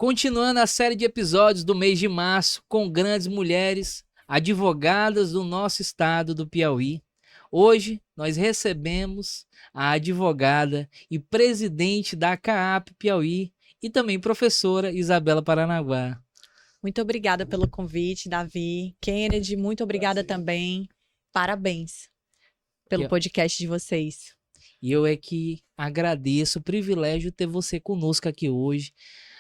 Continuando a série de episódios do mês de março com grandes mulheres, advogadas do nosso estado do Piauí. Hoje nós recebemos a advogada e presidente da CAAP Piauí e também professora Isabela Paranaguá. Muito obrigada pelo convite, Davi. Kennedy, muito obrigada também. Parabéns pelo podcast de vocês. E eu é que agradeço o privilégio de ter você conosco aqui hoje.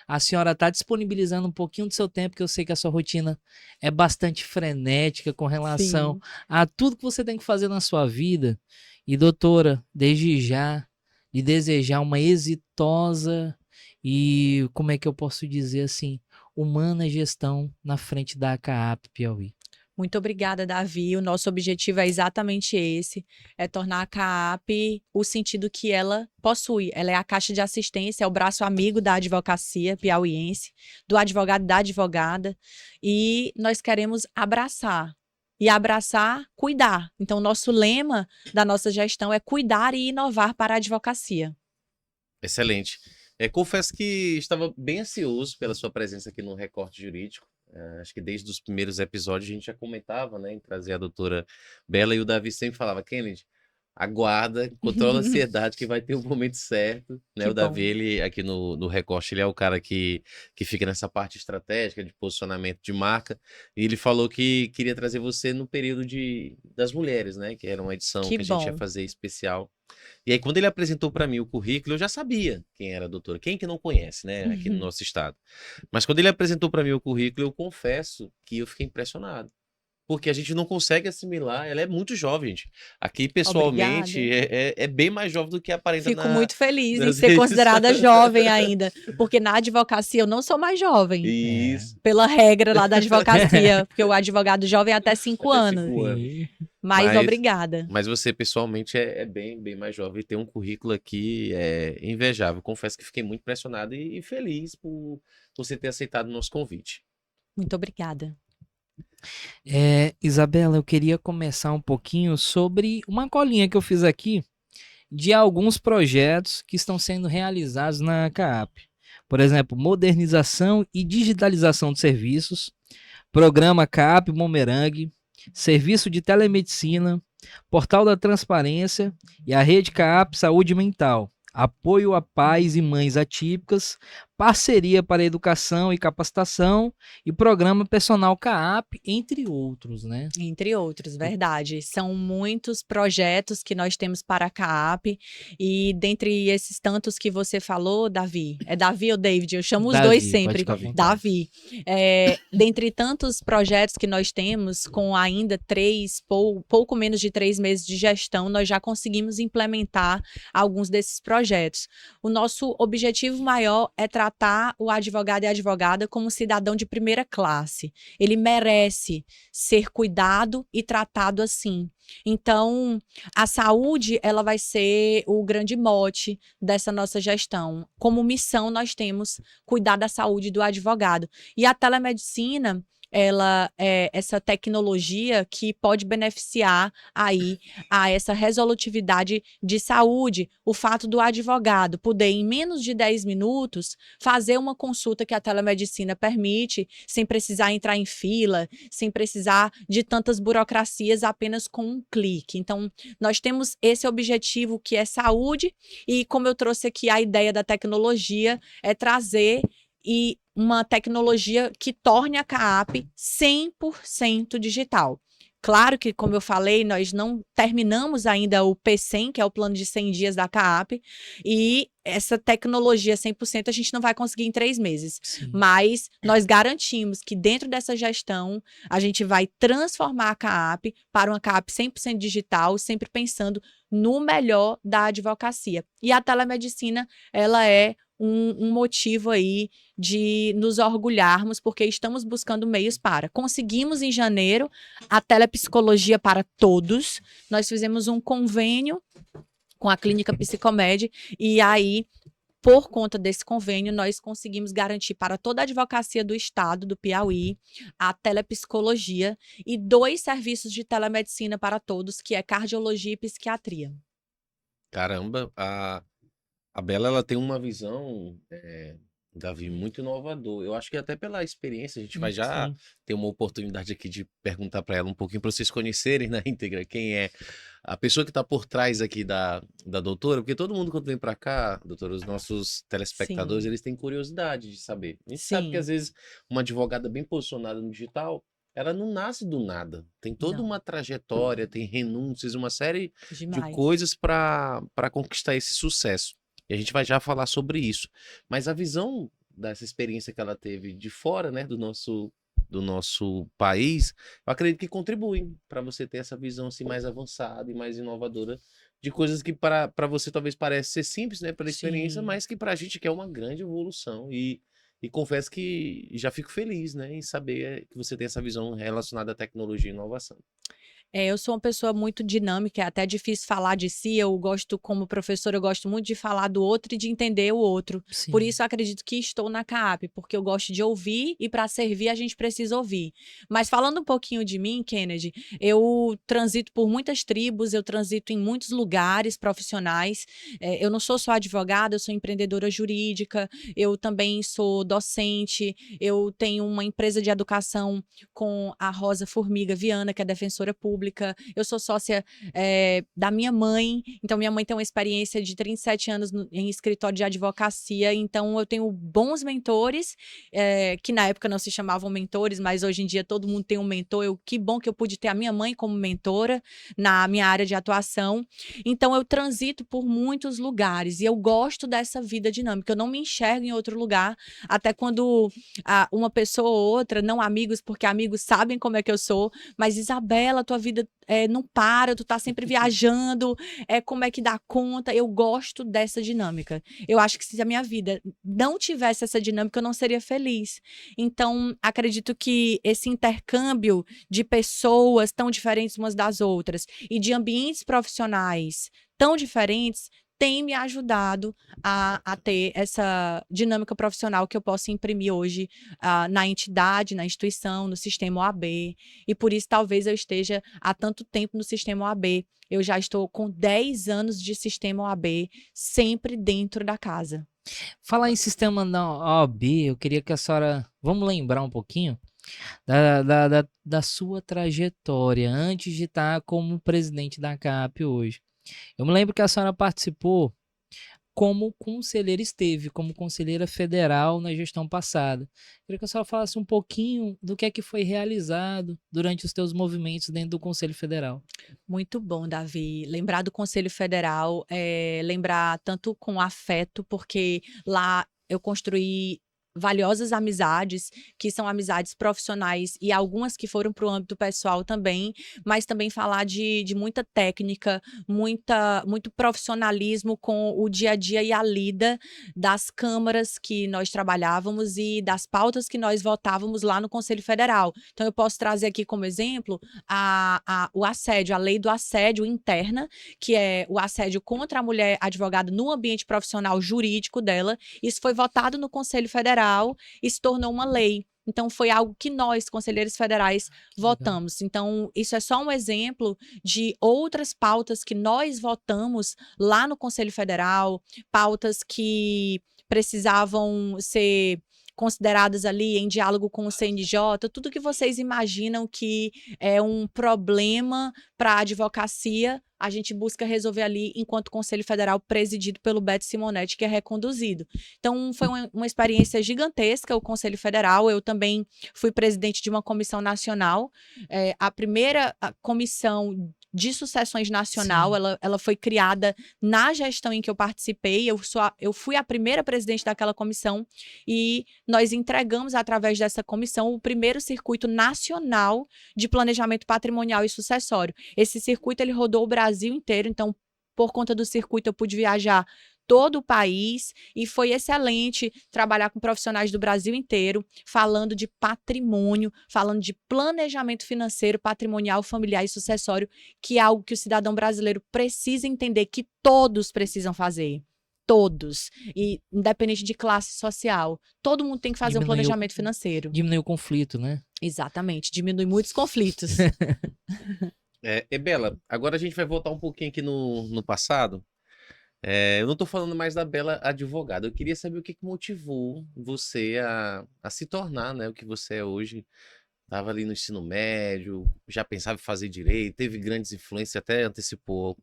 A senhora está disponibilizando um pouquinho do seu tempo, que eu sei que a sua rotina é bastante frenética com relação a tudo que você tem que fazer na sua vida. E, doutora, desde já, lhe desejar uma exitosa e, como é que eu posso dizer assim, humana gestão na frente da CAAP Piauí. Muito obrigada, Davi. O nosso objetivo é exatamente esse, é tornar a CAAP o sentido que ela possui. Ela é a caixa de assistência, é o braço amigo da advocacia piauiense, do advogado e da advogada, e nós queremos abraçar. E abraçar, cuidar. Então, o nosso lema da nossa gestão é cuidar e inovar para a advocacia. Excelente. Confesso que estava bem ansioso pela sua presença aqui no Recorte Jurídico. Acho que desde os primeiros episódios a gente já comentava, né, em trazer a doutora Bela, e o Davi sempre falava: Kennedy, aguarda, controla a ansiedade que vai ter o momento certo, né? O Davi, ele aqui no Recorte, ele é o cara que fica nessa parte estratégica de posicionamento de marca, e ele falou que queria trazer você no período das mulheres, né, que era uma edição que a gente ia fazer especial. E aí, quando ele apresentou para mim o currículo, eu já sabia quem era a doutora. Quem que não conhece, né, aqui no nosso estado. Mas quando ele apresentou para mim o currículo, eu confesso que eu fiquei impressionado. Porque a gente não consegue assimilar, ela é muito jovem, gente. Aqui, pessoalmente, é bem mais jovem do que aparenta. Fico muito feliz em ser considerada jovem ainda, porque na advocacia eu não sou mais jovem. Isso. Pela regra lá da advocacia, porque o advogado jovem é até 5 anos. 5 anos. Mas obrigada. Mas você, pessoalmente, é bem mais jovem e tem um currículo aqui invejável. Confesso que fiquei muito impressionado e feliz por você ter aceitado o nosso convite. Muito obrigada. Isabela, eu queria começar um pouquinho sobre uma colinha que eu fiz aqui de alguns projetos que estão sendo realizados na CAAP. Por exemplo, modernização e digitalização de serviços, programa CAAP Bumerangue, serviço de telemedicina, portal da transparência e a rede CAAP Saúde Mental, apoio a pais e mães atípicas, parceria para educação e capacitação e programa personal CAAP, entre outros, né? Entre outros, verdade. São muitos projetos que nós temos para a CAAP e dentre esses tantos que você falou, Davi, é Davi ou David? Eu chamo os dois sempre. Davi. Dentre tantos projetos que nós temos, com ainda pouco menos de 3 meses de gestão, nós já conseguimos implementar alguns desses projetos. O nosso objetivo maior é tratar o advogado e a advogada como cidadão de primeira classe. Ele merece ser cuidado e tratado assim. Então, a saúde, ela vai ser o grande mote dessa nossa gestão. Como missão, nós temos cuidar da saúde do advogado. E a telemedicina, ela é essa tecnologia que pode beneficiar aí a essa resolutividade de saúde, o fato do advogado poder, em menos de 10 minutos, fazer uma consulta que a telemedicina permite, sem precisar entrar em fila, sem precisar de tantas burocracias, apenas com um clique. Então, nós temos esse objetivo que é saúde, e como eu trouxe aqui a ideia da tecnologia, é trazer uma tecnologia que torne a CAAP 100% digital. Claro que, como eu falei, nós não terminamos ainda o P100, que é o plano de 100 dias da CAAP, e essa tecnologia 100% a gente não vai conseguir em 3 meses. Sim. Mas nós garantimos que dentro dessa gestão a gente vai transformar a CAAP para uma CAAP 100% digital, sempre pensando no melhor da advocacia. E a telemedicina, ela é um motivo aí de nos orgulharmos, porque estamos buscando meios para. Conseguimos em janeiro a telepsicologia para todos. Nós fizemos um convênio com a Clínica Psicomed e aí, por conta desse convênio, nós conseguimos garantir para toda a advocacia do estado do Piauí a telepsicologia e 2 serviços de telemedicina para todos, que é cardiologia e psiquiatria. Caramba, a Bela, ela tem uma visão Davi, muito inovador. Eu acho que até pela experiência, a gente vai já Sim. ter uma oportunidade aqui de perguntar para ela um pouquinho, para vocês conhecerem na íntegra quem é a pessoa que está por trás aqui da doutora, porque todo mundo quando vem para cá, doutora, os nossos telespectadores, Sim, eles têm curiosidade de saber. A gente sabe que às sim, vezes uma advogada bem posicionada no digital, ela não nasce do nada. Tem toda não, uma trajetória, tem renúncias, uma série de demais. coisas para conquistar esse sucesso. E a gente vai já falar sobre isso. Mas a visão dessa experiência que ela teve de fora, né, do nosso país, eu acredito que contribuem para você ter essa visão assim mais avançada e mais inovadora de coisas que para você talvez pareça ser simples, né, pela experiência, Sim. mas que para a gente que é uma grande evolução e confesso que já fico feliz, né, em saber que você tem essa visão relacionada à tecnologia e inovação. Eu sou uma pessoa muito dinâmica, é até difícil falar de si. Eu gosto, como professora, eu gosto muito de falar do outro e de entender o outro. Por Sim. isso, eu acredito que estou na CAP, porque eu gosto de ouvir e para servir a gente precisa ouvir. Mas falando um pouquinho de mim, Kennedy, eu transito por muitas tribos, eu transito em muitos lugares profissionais. Eu não sou só advogada, eu sou empreendedora jurídica, eu também sou docente, eu tenho uma empresa de educação com a Rosa Formiga Viana, que é defensora pública. Eu sou sócia da minha mãe, então minha mãe tem uma experiência de 37 anos em escritório de advocacia, então eu tenho bons mentores, que na época não se chamavam mentores, mas hoje em dia todo mundo tem um mentor. Que bom que eu pude ter a minha mãe como mentora na minha área de atuação. Então eu transito por muitos lugares e eu gosto dessa vida dinâmica. Eu não me enxergo em outro lugar, até quando uma pessoa ou outra, não amigos, porque amigos sabem como é que eu sou, mas Isabela, tua vida não para, tu tá sempre viajando, como é que dá conta? Eu gosto dessa dinâmica. Eu acho que se a minha vida não tivesse essa dinâmica, eu não seria feliz. Então, acredito que esse intercâmbio de pessoas tão diferentes umas das outras e de ambientes profissionais tão diferentes tem me ajudado a ter essa dinâmica profissional que eu posso imprimir hoje na entidade, na instituição, no sistema OAB. E por isso talvez eu esteja há tanto tempo no sistema OAB. Eu já estou com 10 anos de sistema OAB, sempre dentro da casa. Falar em sistema da OAB, eu queria que a senhora. Vamos lembrar um pouquinho da sua trajetória antes de estar como presidente da CAP hoje. Eu me lembro que a senhora participou como conselheira, esteve como conselheira federal na gestão passada. Queria que a senhora falasse um pouquinho do que é que foi realizado durante os teus movimentos dentro do Conselho Federal. Muito bom, Davi. Lembrar do Conselho Federal, lembrar tanto com afeto, porque lá eu construí valiosas amizades, que são amizades profissionais e algumas que foram para o âmbito pessoal também, mas também falar de muita técnica, muito profissionalismo com o dia a dia e a lida das câmaras que nós trabalhávamos e das pautas que nós votávamos lá no Conselho Federal. Então, eu posso trazer aqui como exemplo o assédio, a lei do assédio interna, que é o assédio contra a mulher advogada no ambiente profissional jurídico dela. Isso foi votado no Conselho Federal e se tornou uma lei. Então, foi algo que nós, conselheiros federais, Legal. votamos. Então, isso é só um exemplo de outras pautas que nós votamos lá no Conselho Federal, pautas que precisavam ser consideradas ali em diálogo com o CNJ, tudo que vocês imaginam que é um problema para a advocacia, a gente busca resolver ali enquanto Conselho Federal presidido pelo Beto Simonetti, que é reconduzido. Então, foi uma experiência gigantesca o Conselho Federal. Eu também fui presidente de uma comissão nacional, a primeira comissão de sucessões nacional, Sim. ela foi criada na gestão em que eu participei. Eu fui a primeira presidente daquela comissão e nós entregamos, através dessa comissão, o primeiro circuito nacional de planejamento patrimonial e sucessório. Esse circuito ele rodou o Brasil inteiro, então, por conta do circuito, eu pude viajar todo o país e foi excelente trabalhar com profissionais do Brasil inteiro, falando de patrimônio, falando de planejamento financeiro, patrimonial, familiar e sucessório, que é algo que o cidadão brasileiro precisa entender que todos precisam fazer. Todos, e independente de classe social, todo mundo tem que fazer um Diminuiu, planejamento financeiro. diminuiu o conflito, né? Exatamente, diminui muitos conflitos. Bela, agora a gente vai voltar um pouquinho aqui no passado. Eu não tô falando mais da Bela advogada. Eu queria saber o que que motivou você a se tornar, né, o que você é hoje. Tava ali no ensino médio, já pensava em fazer direito, teve grandes influências, até antecipou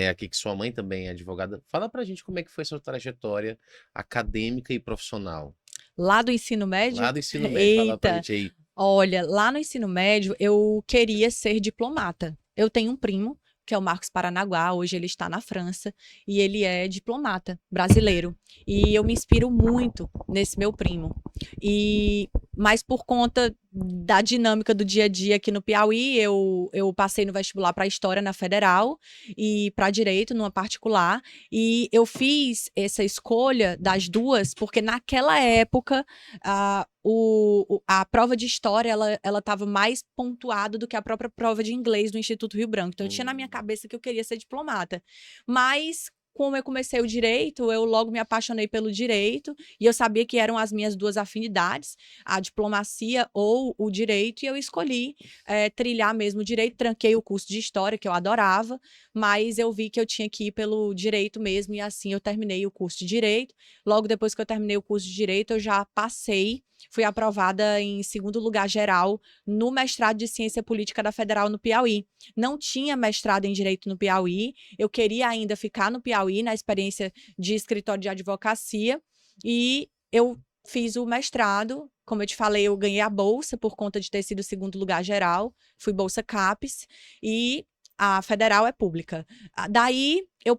aqui que sua mãe também é advogada. Fala pra gente como é que foi sua trajetória acadêmica e profissional. Lá do ensino Lá médio? do ensino médio, fala pra Eita, gente aí. olha, lá no ensino médio eu queria ser diplomata. Eu tenho um primo, que é o Marcos Paranaguá, hoje ele está na França, e ele é diplomata brasileiro. E eu me inspiro muito nesse meu primo. Mas por conta da dinâmica do dia a dia aqui no Piauí, eu passei no vestibular para História na Federal e para Direito numa particular. E eu fiz essa escolha das duas porque naquela época a prova de História ela estava mais pontuada do que a própria prova de Inglês do Instituto Rio Branco. Então eu tinha na minha cabeça que eu queria ser diplomata. Mas como eu comecei o direito, eu logo me apaixonei pelo direito e eu sabia que eram as minhas duas afinidades, a diplomacia ou o direito, e eu escolhi trilhar mesmo o direito, tranquei o curso de história, que eu adorava, mas eu vi que eu tinha que ir pelo direito mesmo, e assim eu terminei o curso de direito. Logo depois que eu terminei o curso de direito, eu já passei, fui aprovada em segundo lugar geral no mestrado de Ciência Política da Federal no Piauí. Não tinha mestrado em Direito no Piauí, eu queria ainda ficar no Piauí, na experiência de escritório de advocacia, e eu fiz o mestrado. Como eu te falei, eu ganhei a bolsa por conta de ter sido segundo lugar geral, fui bolsa CAPES, e a federal é pública. Daí eu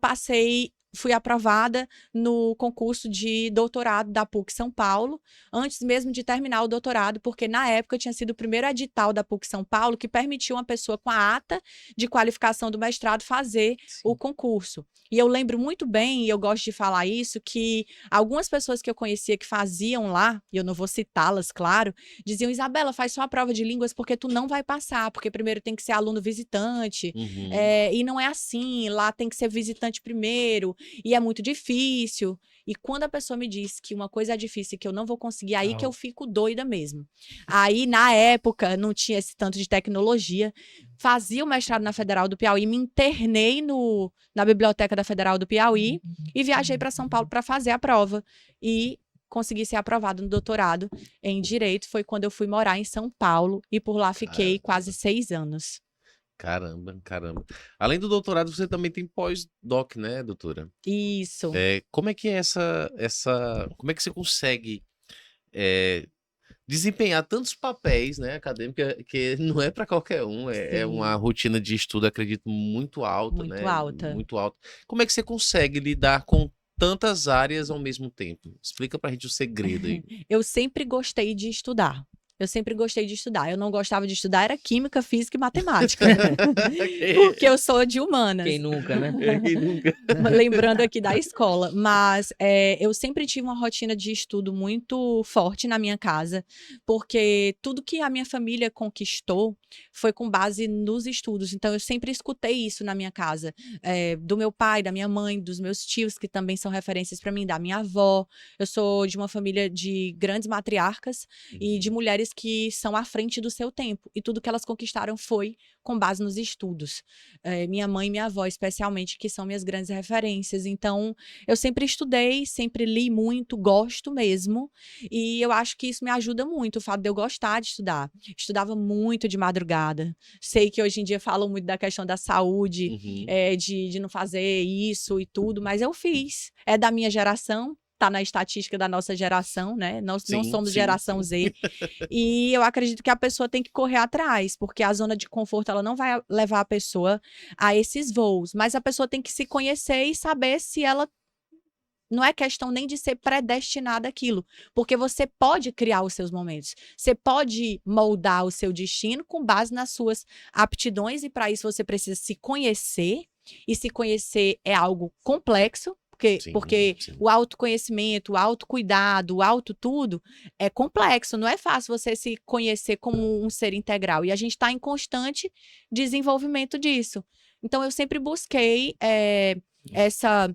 fui aprovada no concurso de doutorado da PUC São Paulo, antes mesmo de terminar o doutorado, porque na época tinha sido o primeiro edital da PUC São Paulo que permitiu uma pessoa com a ata de qualificação do mestrado fazer o concurso. E eu lembro muito bem, e eu gosto de falar isso, que algumas pessoas que eu conhecia que faziam lá, e eu não vou citá-las, claro, diziam: Isabela, faz só a prova de línguas porque tu não vai passar, porque primeiro tem que ser aluno visitante, e não é assim, lá tem que ser visitante primeiro, e é muito difícil. E quando a pessoa me diz que uma coisa é difícil e que eu não vou conseguir, aí que eu fico doida mesmo. Aí, na época, não tinha esse tanto de tecnologia. Fazia o mestrado na Federal do Piauí, me internei na Biblioteca da Federal do Piauí e viajei para São Paulo para fazer a prova. E consegui ser aprovado no doutorado em Direito. Foi quando eu fui morar em São Paulo e por lá fiquei quase 6 anos. Caramba, caramba. Além do doutorado, você também tem pós-doc, né, doutora? Isso. Como é que é como é que você consegue desempenhar tantos papéis, né, acadêmicos, que não é para qualquer um, é uma rotina de estudo, acredito, muito alta, Muito né? alta. Muito alta. Como é que você consegue lidar com tantas áreas ao mesmo tempo? Explica pra gente o segredo aí. Eu sempre gostei de estudar. Eu sempre gostei de estudar. Eu não gostava de estudar, era química, física e matemática. Porque eu sou de humanas. Quem nunca, né? Quem nunca? Lembrando aqui da escola. Mas eu sempre tive uma rotina de estudo muito forte na minha casa, porque tudo que a minha família conquistou foi com base nos estudos. Então, eu sempre escutei isso na minha casa. Do meu pai, da minha mãe, dos meus tios, que também são referências para mim, da minha avó. Eu sou de uma família de grandes matriarcas e de mulheres que são à frente do seu tempo. E tudo que elas conquistaram foi com base nos estudos. Minha mãe e minha avó, especialmente, que são minhas grandes referências. Então, eu sempre estudei, sempre li muito, gosto mesmo. E eu acho que isso me ajuda muito, o fato de eu gostar de estudar. Estudava muito de madrugada. Sei que hoje em dia falam muito da questão da saúde, de não fazer isso e tudo, mas eu fiz. É da minha geração. Tá na estatística da nossa geração, né? Nós não somos geração Z. E eu acredito que a pessoa tem que correr atrás, porque a zona de conforto ela não vai levar a pessoa a esses voos. Mas a pessoa tem que se conhecer e saber se ela não é questão nem de ser predestinada àquilo, porque você pode criar os seus momentos, você pode moldar o seu destino com base nas suas aptidões, e para isso você precisa se conhecer, e se conhecer é algo complexo, porque o autoconhecimento, o autocuidado, o auto tudo é complexo, não é fácil você se conhecer como um ser integral, e a gente está em constante desenvolvimento disso. Então eu sempre busquei essa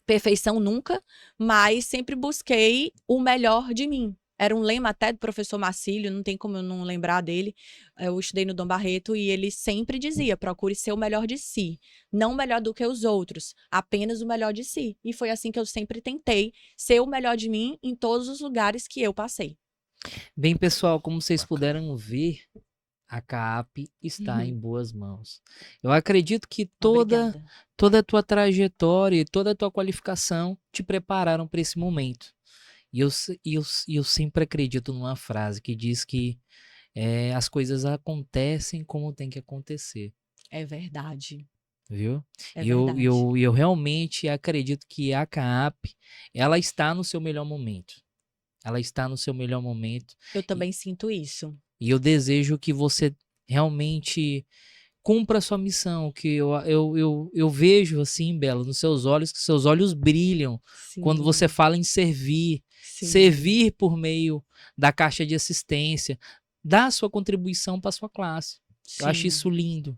perfeição nunca, mas sempre busquei o melhor de mim. Era um lema até do professor Marcílio, não tem como eu não lembrar dele. Eu estudei no Dom Barreto e ele sempre dizia: procure ser o melhor de si. Não melhor do que os outros, apenas o melhor de si. E foi assim que eu sempre tentei ser o melhor de mim em todos os lugares que eu passei. Bem, pessoal, como vocês puderam ver, a CAAP está em boas mãos. Eu acredito que toda a tua trajetória e toda a tua qualificação te prepararam para esse momento. E eu sempre acredito numa frase que diz que as coisas acontecem como tem que acontecer. É verdade. Viu? É E verdade. eu realmente acredito que a CAAP, ela está no seu melhor momento. Ela está no seu melhor momento. Eu também sinto isso. E eu desejo que você realmente cumpra a sua missão, que eu vejo assim, Bela, nos seus olhos, que seus olhos brilham quando você fala em servir, servir por meio da caixa de assistência, dar a sua contribuição para a sua classe. Eu acho isso lindo,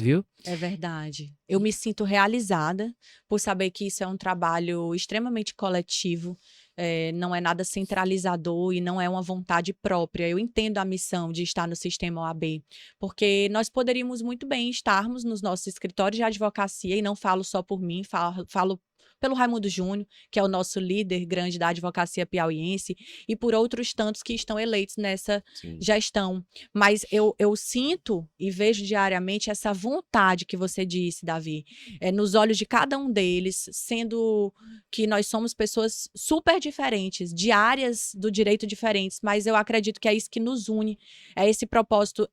viu? É verdade. Eu me sinto realizada por saber que isso é um trabalho extremamente coletivo, não é nada centralizador e não é uma vontade própria. Eu entendo a missão de estar no sistema OAB, porque nós poderíamos muito bem estarmos nos nossos escritórios de advocacia, e não falo só por mim, falo pelo Raimundo Júnior, que é o nosso líder grande da advocacia piauiense, e por outros tantos que estão eleitos nessa gestão. Mas eu sinto e vejo diariamente essa vontade que você disse, Davi, nos olhos de cada um deles, sendo que nós somos pessoas super diferentes, de áreas do direito diferentes, mas eu acredito que é isso que nos une, é esse propósito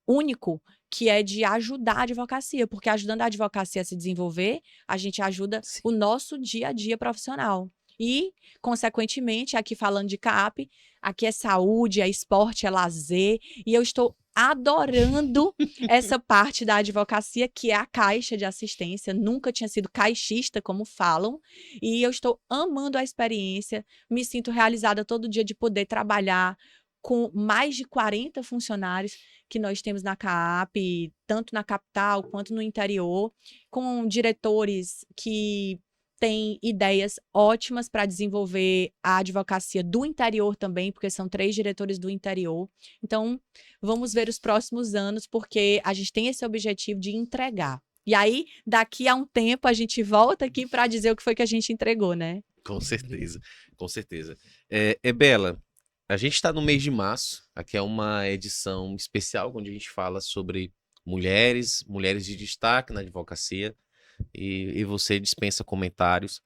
único, que é de ajudar a advocacia, porque ajudando a advocacia a se desenvolver, a gente ajuda o nosso dia a dia profissional. E, consequentemente, aqui falando de CAAP, aqui é saúde, é esporte, é lazer, e eu estou adorando essa parte da advocacia, que é a caixa de assistência. Nunca tinha sido caixista, como falam, e eu estou amando a experiência, me sinto realizada todo dia de poder trabalhar com mais de 40 funcionários que nós temos na CAAP, tanto na capital quanto no interior, com diretores que têm ideias ótimas para desenvolver a advocacia do interior também, porque são 3 diretores do interior. Então, vamos ver os próximos anos, porque a gente tem esse objetivo de entregar. E aí, daqui a um tempo, a gente volta aqui para dizer o que foi que a gente entregou, né? Com certeza, com certeza. Bela, a gente está no mês de março, aqui é uma edição especial, onde a gente fala sobre mulheres de destaque na advocacia, e você dispensa comentários.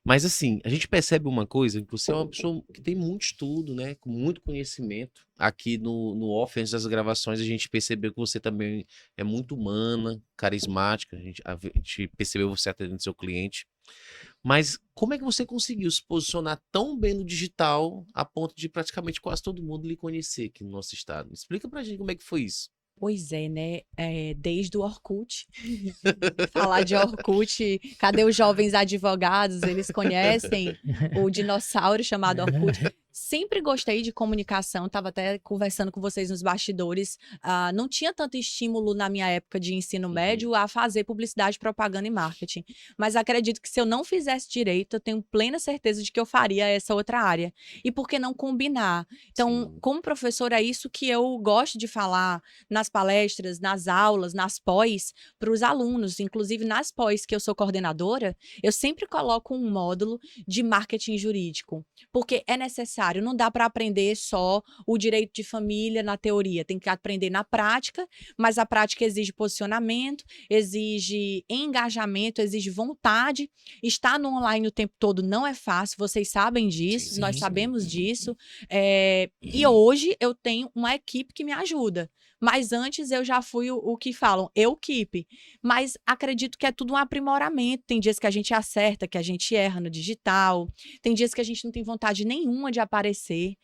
Mas assim, a gente percebe uma coisa, que você é uma pessoa que tem muito estudo, né, com muito conhecimento. Aqui no off, antes das gravações, a gente percebeu que você também é muito humana, carismática, a gente percebeu você atendendo seu cliente. Mas como é que você conseguiu se posicionar tão bem no digital a ponto de praticamente quase todo mundo lhe conhecer aqui no nosso estado? Explica pra gente como é que foi isso. Pois é, né? Desde o Orkut. Falar de Orkut, cadê os jovens advogados? Eles conhecem o dinossauro chamado Orkut. Sempre gostei de comunicação, estava até conversando com vocês nos bastidores. Não tinha tanto estímulo na minha época de ensino médio a fazer publicidade, propaganda e marketing. Mas acredito que se eu não fizesse direito, eu tenho plena certeza de que eu faria essa outra área. E por que não combinar? Então, como professora, é isso que eu gosto de falar nas palestras, nas aulas, nas pós, para os alunos. Inclusive, nas pós que eu sou coordenadora, eu sempre coloco um módulo de marketing jurídico, porque é necessário. Não dá para aprender só o direito de família na teoria, tem que aprender na prática, mas a prática exige posicionamento, exige engajamento, exige vontade. Estar no online o tempo todo não é fácil, vocês sabem disso, nós sabemos disso. E hoje eu tenho uma equipe que me ajuda. Mas antes eu já fui o que falam, eu-keep. Mas acredito que é tudo um aprimoramento. Tem dias que a gente acerta, que a gente erra no digital. Tem dias que a gente não tem vontade nenhuma de aparecer.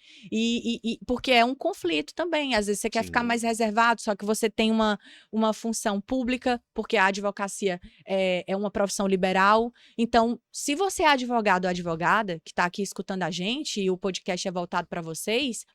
Porque é um conflito também. Às vezes você quer ficar mais reservado, só que você tem uma função pública, porque a advocacia é uma profissão liberal. Então, se você é advogado ou advogada, que está aqui escutando a gente, e o podcast é voltado para vocês,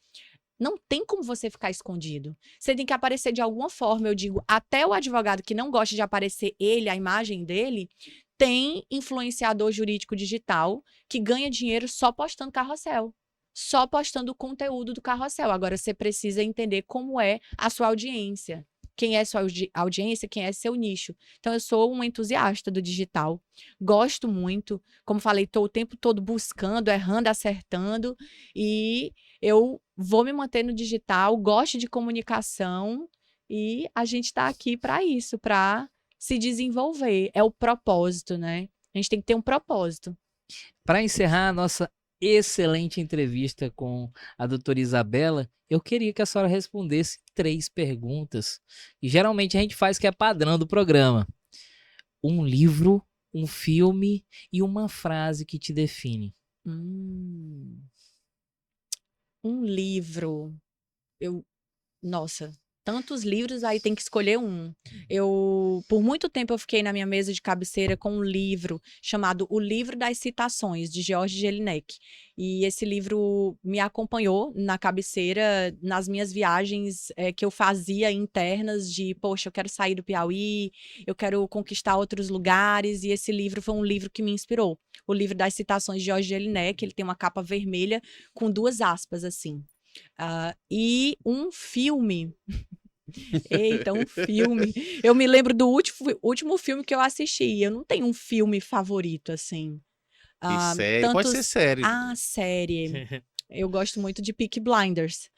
não tem como você ficar escondido. Você tem que aparecer de alguma forma. Eu digo, até o advogado que não gosta de aparecer a imagem dele, tem influenciador jurídico digital que ganha dinheiro só postando carrossel. só postando o conteúdo do Carrossel. Agora você precisa entender como é a sua audiência. Quem é sua audiência, quem é seu nicho. Então, eu sou um entusiasta do digital. Gosto muito. Como falei, estou o tempo todo buscando, errando, acertando. E eu vou me manter no digital, gosto de comunicação. E a gente está aqui para isso, para se desenvolver. É o propósito, né? A gente tem que ter um propósito. Para encerrar a nossa excelente entrevista com a doutora Isabela, eu queria que a senhora respondesse 3 perguntas, que geralmente a gente faz, que é padrão do programa. Um livro, um filme e uma frase que te define. Um livro. Nossa, tantos livros, aí tem que escolher um. Por muito tempo, eu fiquei na minha mesa de cabeceira com um livro chamado O Livro das Citações, de George Jelinek. E esse livro me acompanhou na cabeceira, nas minhas viagens que eu fazia internas de, poxa, eu quero sair do Piauí, eu quero conquistar outros lugares, e esse livro foi um livro que me inspirou. O Livro das Citações de George Jelinek, ele tem uma capa vermelha com 2 aspas, assim. E um filme. Eita, um filme. Eu me lembro do último filme que eu assisti. Eu não tenho um filme favorito, assim. E série? Pode ser série. Série. Eu gosto muito de Peaky Blinders.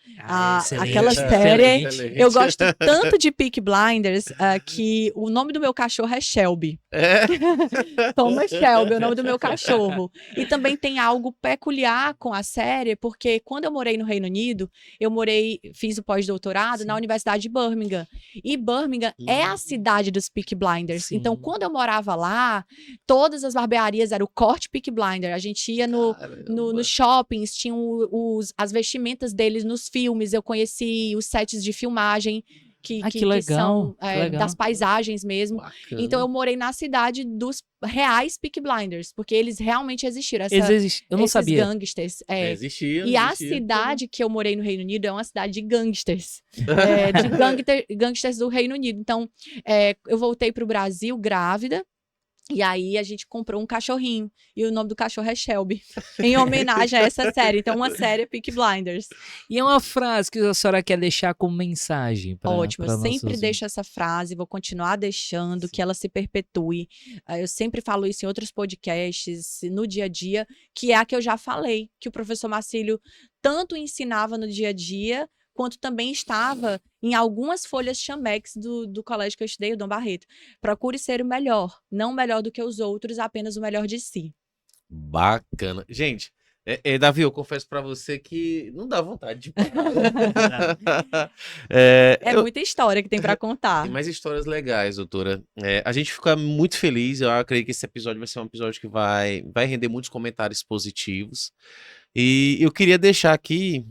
Excelente, Aquela série. excelente. Eu gosto tanto de Peaky Blinders que o nome do meu cachorro é Shelby. Thomas Shelby é o nome do meu cachorro. E também tem algo peculiar com a série, porque quando eu morei no Reino Unido, fiz o pós-doutorado na Universidade de Birmingham. E Birmingham é a cidade dos Peaky Blinders. Sim. Então, quando eu morava lá, todas as barbearias eram o corte Peaky Blinder. A gente ia nos shoppings, tinham as vestimentas deles nos filmes. Eu conheci os sets de filmagem que legal, são que legal. das paisagens mesmo. Bacana. Então eu morei na cidade dos reais Peaky Blinders, porque eles realmente existiram. Eu não esses sabia. gangsters. Existia. E a cidade que eu morei no Reino Unido é uma cidade de gangsters. Gangsters do Reino Unido. Então, eu voltei para o Brasil grávida. E aí a gente comprou um cachorrinho. E o nome do cachorro é Shelby. Em homenagem a essa série. Então, uma série é Peaky Blinders. E é uma frase que a senhora quer deixar como mensagem para Ótimo, eu sempre nossos... deixo essa frase, vou continuar deixando, que ela se perpetue. Eu sempre falo isso em outros podcasts, no dia a dia, que é a que eu já falei, que o professor Marcílio tanto ensinava no dia a dia, quanto também estava em algumas folhas chamex do colégio que eu estudei, o Dom Barreto. Procure ser o melhor, não melhor do que os outros, apenas o melhor de si. Bacana. Gente, Davi, eu confesso pra você que não dá vontade de parar. Muita história que tem para contar. Tem mais histórias legais, doutora. A gente fica muito feliz. Eu acredito que esse episódio vai ser um episódio que vai render muitos comentários positivos. E eu queria deixar aqui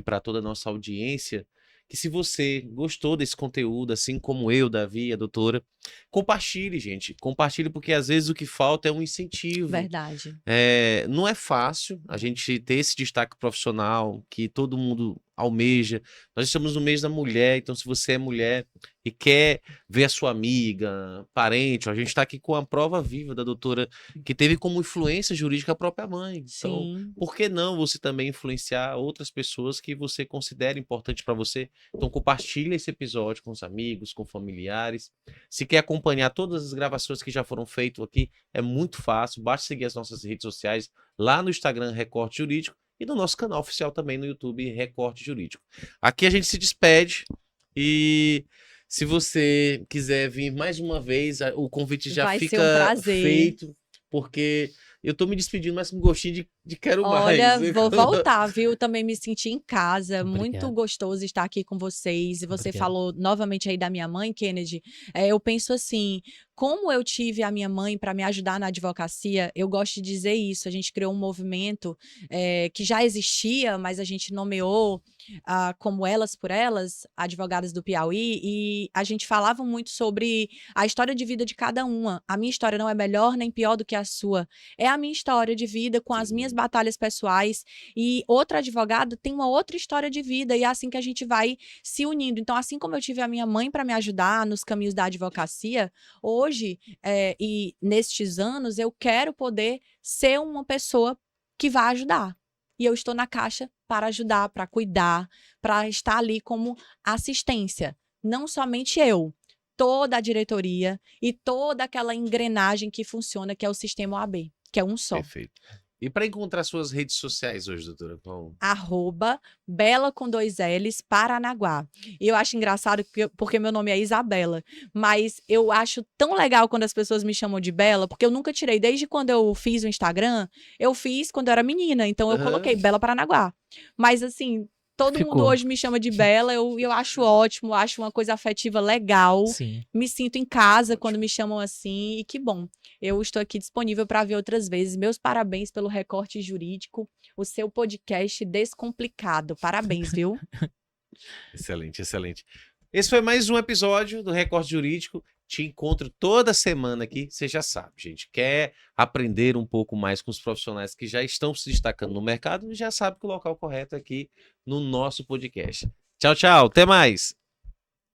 para toda a nossa audiência, que se você gostou desse conteúdo, assim como eu, Davi, a doutora, compartilhe, gente. Compartilhe, porque às vezes o que falta é um incentivo. Verdade. Não é fácil a gente ter esse destaque profissional que todo mundo almeja. Nós estamos no mês da mulher, então se você é mulher e quer ver a sua amiga, parente, a gente está aqui com a prova viva da doutora, que teve como influência jurídica a própria mãe. Então, Sim. por que não você também influenciar outras pessoas que você considera importante para você? Então, compartilhe esse episódio com os amigos, com familiares. Se quer acompanhar todas as gravações que já foram feitas aqui, é muito fácil. Basta seguir as nossas redes sociais lá no Instagram, Recorte Jurídico, e no nosso canal oficial também no YouTube, Recorte Jurídico. Aqui a gente se despede e se você quiser vir mais uma vez, o convite já fica feito, porque eu tô me despedindo, mas com gostinho de quero mais. Olha, vou voltar, viu? Também me senti em casa. Obrigado. Muito gostoso estar aqui com vocês. E você Obrigado. Falou novamente aí da minha mãe, Kennedy. Eu penso assim, como eu tive a minha mãe para me ajudar na advocacia, eu gosto de dizer isso. A gente criou um movimento que já existia, mas a gente nomeou como Elas por Elas, advogadas do Piauí, e a gente falava muito sobre a história de vida de cada uma. A minha história não é melhor nem pior do que a sua. É a minha história de vida com as minhas batalhas pessoais, e outra advogada tem uma outra história de vida, e é assim que a gente vai se unindo. Então, assim como eu tive a minha mãe para me ajudar nos caminhos da advocacia, hoje e nestes anos eu quero poder ser uma pessoa que vai ajudar. e eu estou na Caixa para ajudar, para cuidar, para estar ali como assistência. Não somente eu, toda a diretoria e toda aquela engrenagem que funciona, que é o sistema OAB, que é um só. Perfeito. E para encontrar suas redes sociais hoje, doutora? Qual? @Bela com 2 L's, Paranaguá. E eu acho engraçado porque meu nome é Isabela, mas eu acho tão legal quando as pessoas me chamam de Bela, porque eu nunca tirei, desde quando eu fiz o Instagram, eu fiz quando eu era menina, então eu coloquei Bela Paranaguá. Mas assim, todo mundo hoje me chama de Bela, eu acho ótimo, acho uma coisa afetiva legal. Sim. Me sinto em casa quando me chamam assim, e que bom. Eu estou aqui disponível para ver outras vezes. Meus parabéns pelo Recorte Jurídico, o seu podcast descomplicado. Parabéns, viu? Excelente, excelente. Esse foi mais um episódio do Recorte Jurídico. Te encontro toda semana aqui. Você já sabe, gente. Quer aprender um pouco mais com os profissionais que já estão se destacando no mercado? Já sabe que o local correto é aqui no nosso podcast. Tchau, tchau. Até mais.